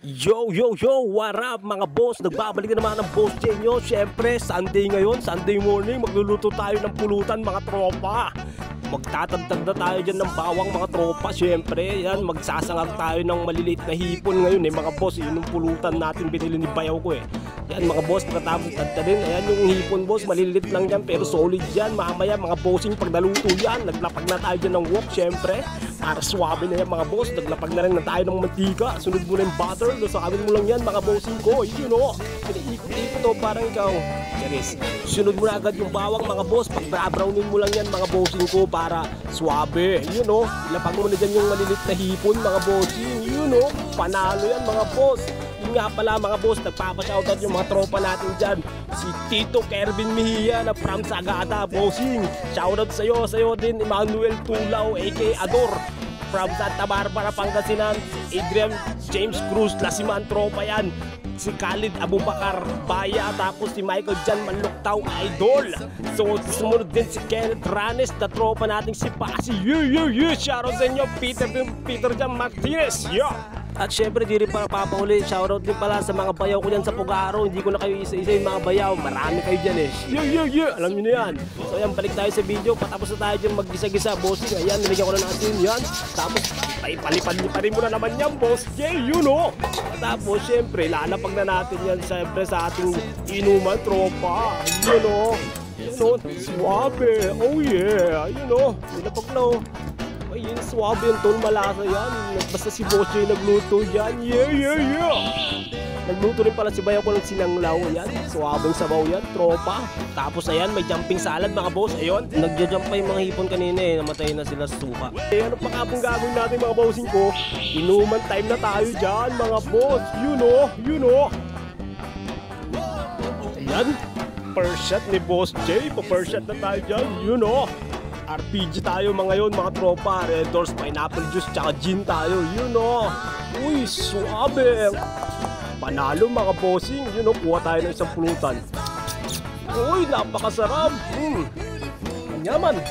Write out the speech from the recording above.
Yo, yo, yo! What up mga boss? Nagbabalik na naman ang boss J nyo. Siyempre, Sunday ngayon, Sunday morning. Magluluto tayo ng pulutan mga tropa. Magtatagtag na tayo dyan ng bawang mga tropa. Siyempre, yan, magsasangag tayo ng maliliit na hipon ngayon mga boss. Yun yung pulutan natin binili ni bayaw ko Yan mga boss, pagkatapos tagtagin. Ayan yung hipon boss, maliliit lang yan pero solid yan. Mamaya mga bossing pag naluto yan, naglapag na tayo dyan ng wok siyempre. Para swabe na yan mga boss, naglapag na rin na tayo ng mantika. Sunod mo na yung butter, lusakawin mo lang yan mga bossing ko. You know, pinaikot-ikot to parang ikaw. Charis, sunod mo na agad yung bawang mga boss. Pag brownin mo lang yan mga bossing ko para swabe. You know, ilapag mo na dyan yung malilit na hipon mga bossing. You know, panalo yan mga boss. Yun nga pala mga boss, nagpapashoutout yung mga tropa natin dyan. Si Tito Kervin Mejia na from Sagada, bossing. Shoutout sa'yo din Emmanuel Tulao aka Ador from Santa Barbara, Pangasinan. Adrian James Cruz, Lasiman tropa yan. Si Khalid Abubakar Baya, tapos si Michael Jan Manluktaw Idol. So sumunod din si Kenneth Ranes na tropa nating si Pasi. Shoutout sa inyo Peter Jan Martinez. At syempre di rin para papauli, shoutout din pala sa mga bayaw ko dyan sa Pugaro. Hindi ko na kayo isa-isa yung mga bayaw, marami kayo dyan alam nyo na yan. So yan, balik tayo sa video, patapos na tayo dyan mag-gisa-gisa bossing. Ayan, nilagyan ko na natin yan. Tapos palipad-liparin mo na naman yan boss Jay, you know. Tapos syempre, lalapag na natin yan syempre sa ating inuman tropa. You know, suwabe, oh yeah, you know, nilapag na ayun, swabe yung tol, malasa yan. Basta si Boss J nagluto yan. Yeah! Nagluto rin pala si bayaw ko ng sinanglaw. Yan, swabeng sabaw yan, tropa. Tapos ayan, may jumping salad mga boss. Ayun, nagja-jump pa yung mga hipon kanina namatay na sila sa suka. Ano pa kapong gagawin natin mga bossing ko? Inuman time na tayo dyan mga boss. You know. Ayan, first shot ni Boss J. Pa-first shot na tayo dyan, you know. RPG tayo mga yon mga tropa. Red Doors, pineapple juice, tsaka gin tayo. You know. Uy, suabe. Panalo mga bossing. You know, kuha tayo ng isang pulutan. Uy, napakasarap. Anyaman.